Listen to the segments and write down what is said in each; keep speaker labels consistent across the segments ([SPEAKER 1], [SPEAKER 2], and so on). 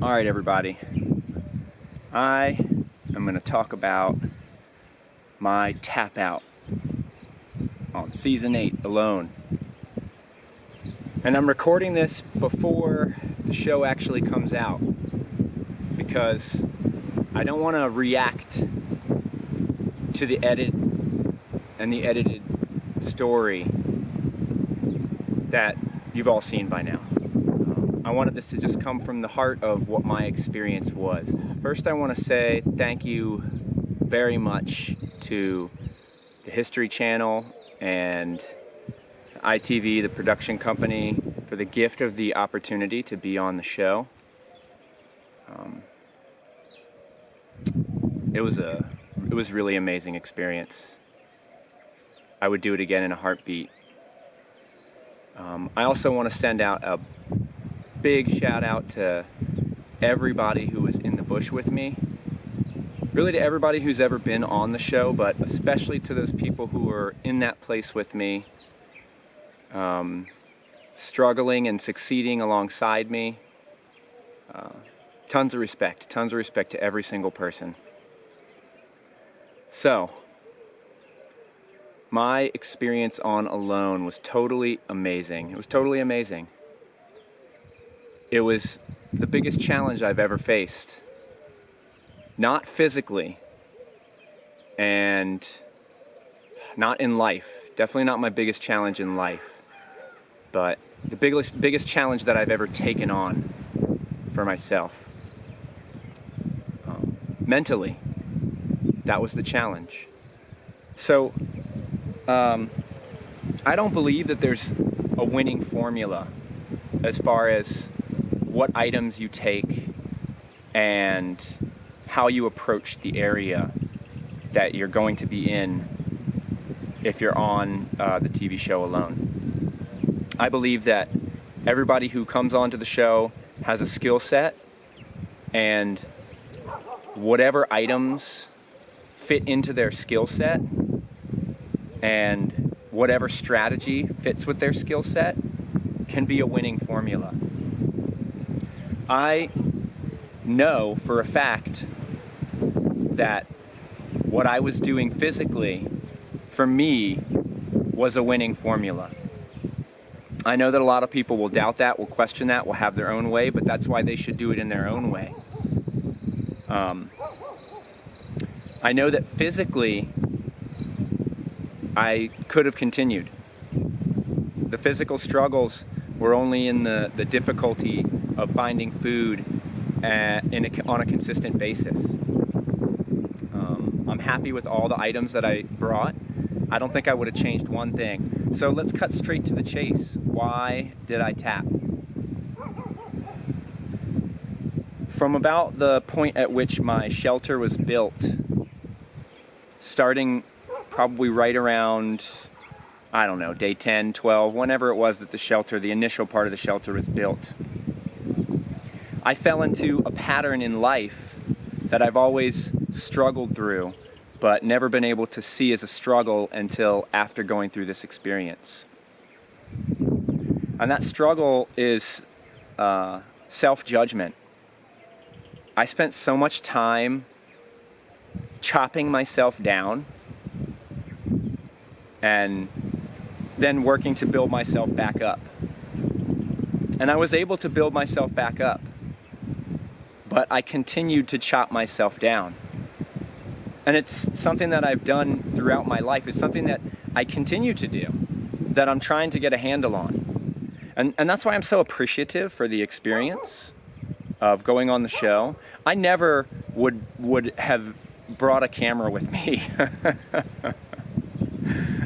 [SPEAKER 1] All right, everybody. I am going to talk about my tap out on season 8 alone. And I'm recording this before the show actually comes out because I don't want to react to the edit and the edited story that you've all seen by now. I wanted this to just come from the heart of what my experience was. First, I want to say thank you very much to the History Channel and ITV, the production company, for the gift of the opportunity to be on the show. It was really amazing experience. I would do it again in a heartbeat. I also want to send out a big shout out to everybody who was in the bush with me. Really to everybody who's ever been on the show, but especially to those people who were in that place with me, struggling and succeeding alongside me. Tons of respect to every single person. So, my experience on Alone was totally amazing. It was totally amazing. It was the biggest challenge I've ever faced. Not physically, and not in life. Definitely not my biggest challenge in life. But the biggest challenge that I've ever taken on for myself. Mentally, that was the challenge. So, I don't believe that there's a winning formula as far as what items you take and how you approach the area that you're going to be in if you're on the TV show Alone. I believe that everybody who comes onto the show has a skill set, and whatever items fit into their skill set and whatever strategy fits with their skill set can be a winning formula. I know for a fact that what I was doing physically, for me, was a winning formula. I know that a lot of people will doubt that, will question that, will have their own way, but that's why they should do it in their own way. I know that physically, I could have continued. The physical struggles were only in the difficulty of finding food on a consistent basis. I'm happy with all the items that I brought. I don't think I would have changed one thing. So let's cut straight to the chase. Why did I tap? From about the point at which my shelter was built, starting probably right around, I don't know, day 10, 12, whenever it was that the initial part of the shelter was built, I fell into a pattern in life that I've always struggled through, but never been able to see as a struggle until after going through this experience. And that struggle is self-judgment. I spent so much time chopping myself down and then working to build myself back up. And I was able to build myself back up, but I continued to chop myself down. And it's something that I've done throughout my life. It's something that I continue to do, that I'm trying to get a handle on. And that's why I'm so appreciative for the experience of going on the show. I never would have brought a camera with me.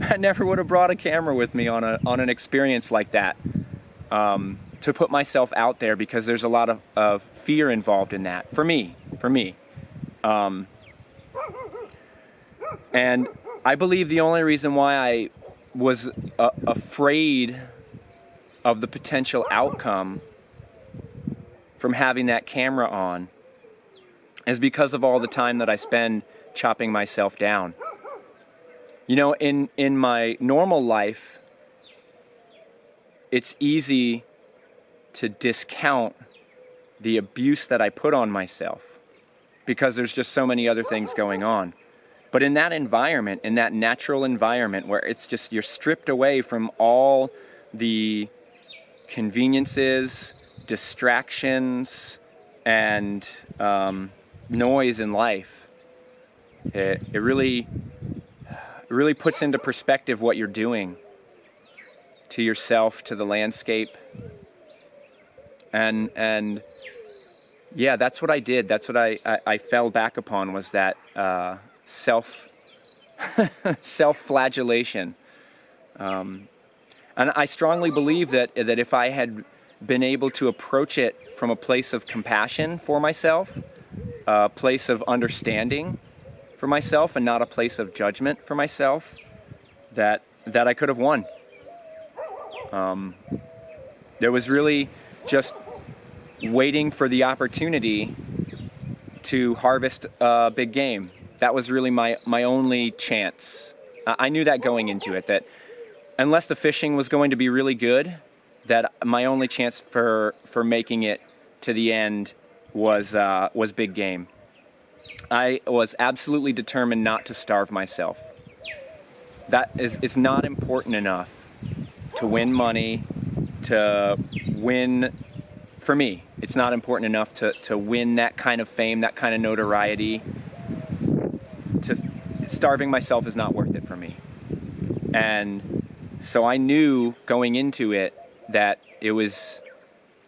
[SPEAKER 1] I never would have brought a camera with me on an experience like that, to put myself out there, because there's a lot of fear involved in that for me. And I believe the only reason why I was afraid of the potential outcome from having that camera on is because of all the time that I spend chopping myself down. You know, in my normal life, it's easy to discount the abuse that I put on myself, because there's just so many other things going on. But in that environment, in that natural environment where it's just, you're stripped away from all the conveniences, distractions, and noise in life, it really puts into perspective what you're doing to yourself, to the landscape. And yeah, that's what I did. That's what I fell back upon, was that self-flagellation. And I strongly believe that if I had been able to approach it from a place of compassion for myself, a place of understanding for myself, and not a place of judgment for myself, that I could have won. There was really just waiting for the opportunity to harvest big game. That was really my only chance. I knew that going into it, that unless the fishing was going to be really good, that my only chance for making it to the end was big game. I was absolutely determined not to starve myself. That is not important enough to win money, to win, for me, it's not important enough to win that kind of fame, that kind of notoriety. Starving myself is not worth it for me. And so I knew going into it that it was,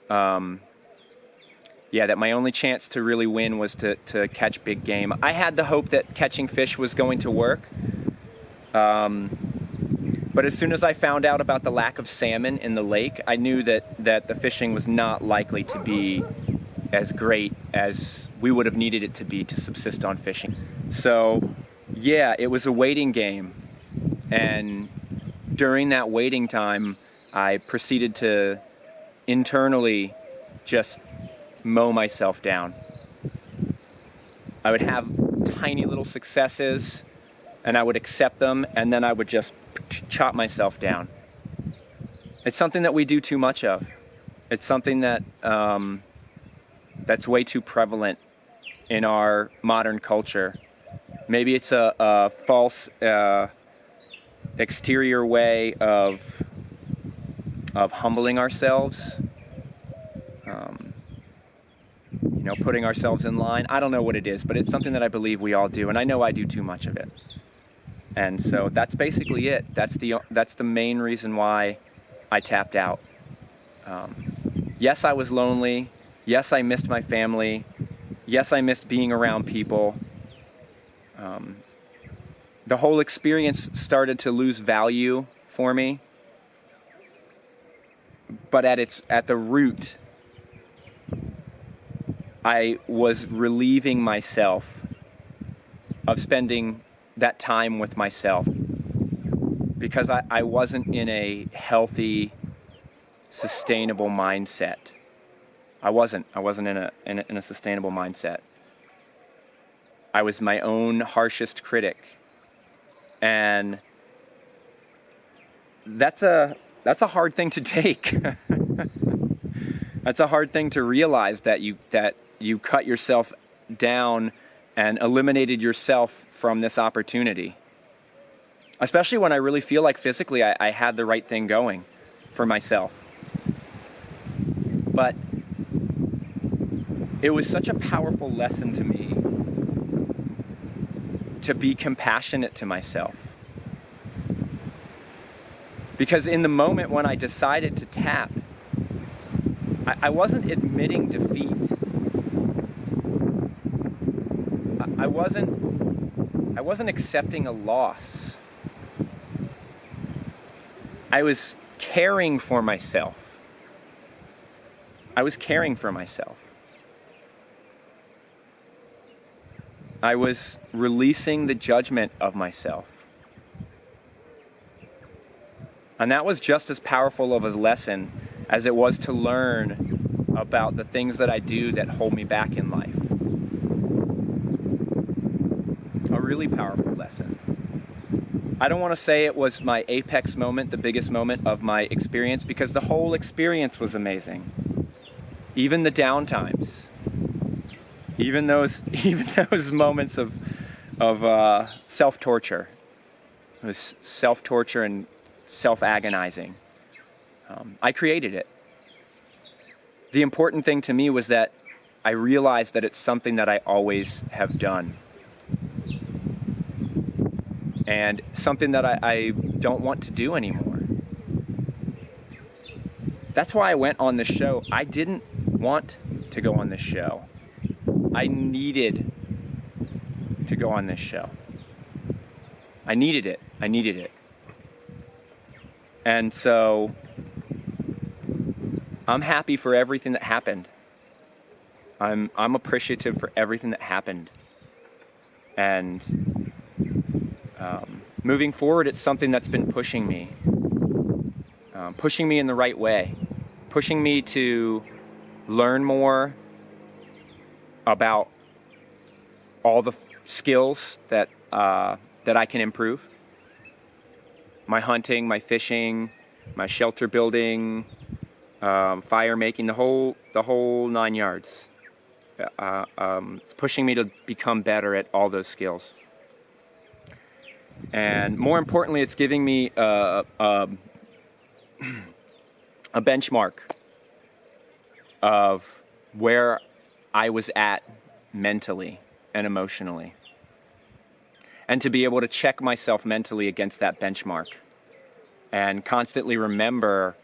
[SPEAKER 1] that my only chance to really win was to catch big game. I had the hope that catching fish was going to work. But as soon as I found out about the lack of salmon in the lake, I knew that the fishing was not likely to be as great as we would have needed it to be to subsist on fishing. So yeah, it was a waiting game. And during that waiting time, I proceeded to internally just mow myself down. I would have tiny little successes, and I would accept them, and then I would just chop myself down. It's something that we do too much of. It's something that that's way too prevalent in our modern culture. Maybe it's a false exterior way of humbling ourselves, putting ourselves in line. I don't know what it is, but it's something that I believe we all do, and I know I do too much of it. And so that's basically it. That's the main reason why I tapped out. Yes, I was lonely. Yes, I missed my family. Yes, I missed being around people. The whole experience started to lose value for me. But at the root, I was relieving myself of spending that time with myself, because I wasn't in a healthy, sustainable mindset. I wasn't in a sustainable mindset. I was my own harshest critic, and that's a hard thing to take. That's a hard thing to realize, that you cut yourself down and eliminated yourself from this opportunity. Especially when I really feel like physically I had the right thing going for myself. But it was such a powerful lesson to me to be compassionate to myself. Because in the moment when I decided to tap, I wasn't admitting defeat. I wasn't accepting a loss. I was caring for myself. I was caring for myself. I was releasing the judgment of myself. And that was just as powerful of a lesson as it was to learn about the things that I do that hold me back in life. A really powerful lesson. I don't want to say it was my apex moment, the biggest moment of my experience, because the whole experience was amazing. even the down times, even those moments of self-torture, those self-torture and self-agonizing. I created it. The important thing to me was that I realized that it's something that I always have done. And something that I don't want to do anymore. That's why I went on this show. I didn't want to go on this show. I needed to go on this show. I needed it. I needed it. And so I'm happy for everything that happened. I'm appreciative for everything that happened. And moving forward, it's something that's been pushing me in the right way, pushing me to learn more about all the skills that I can improve. My hunting, my fishing, my shelter building, fire making, the whole 9 yards. It's pushing me to become better at all those skills. And more importantly, it's giving me a benchmark of where I was at mentally and emotionally. And to be able to check myself mentally against that benchmark and constantly remember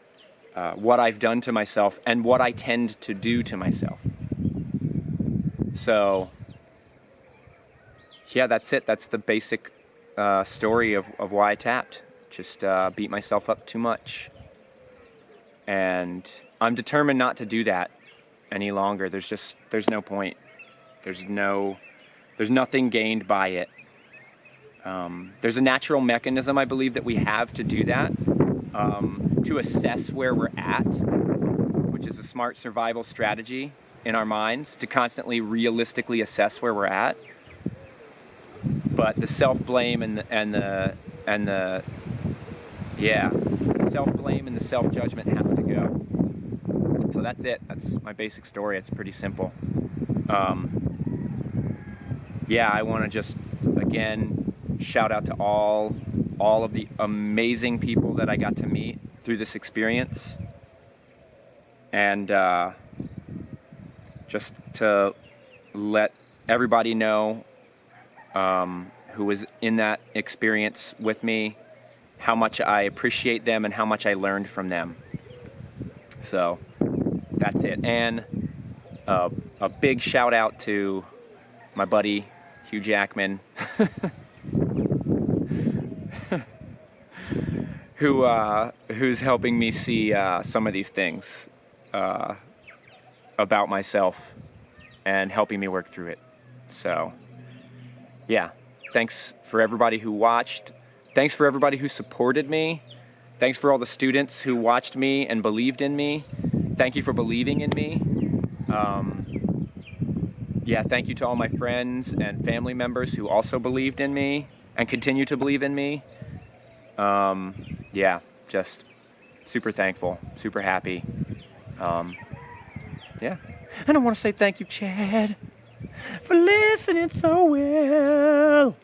[SPEAKER 1] what I've done to myself and what I tend to do to myself. So, yeah, that's it. That's the basic story of why I tapped. Just beat myself up too much. And I'm determined not to do that any longer. There's no point. There's nothing gained by it. There's a natural mechanism, I believe, that we have to do that, to assess where we're at, which is a smart survival strategy in our minds, to constantly realistically assess where we're at. But the self-blame and the self-blame and the self-judgment has to go. So that's it. That's my basic story. It's pretty simple. I want to just, again, shout out to all of the amazing people that I got to meet through this experience. And just to let everybody know who was in that experience with me, how much I appreciate them and how much I learned from them. So that's it. And a big shout out to my buddy Hugh Jackman, who's helping me see some of these things about myself and helping me work through it. So, yeah, thanks for everybody who watched. Thanks for everybody who supported me. Thanks for all the students who watched me and believed in me. Thank you for believing in me. Thank you to all my friends and family members who also believed in me and continue to believe in me. Just super thankful, super happy. And I want to say thank you, Chad, for listening so well.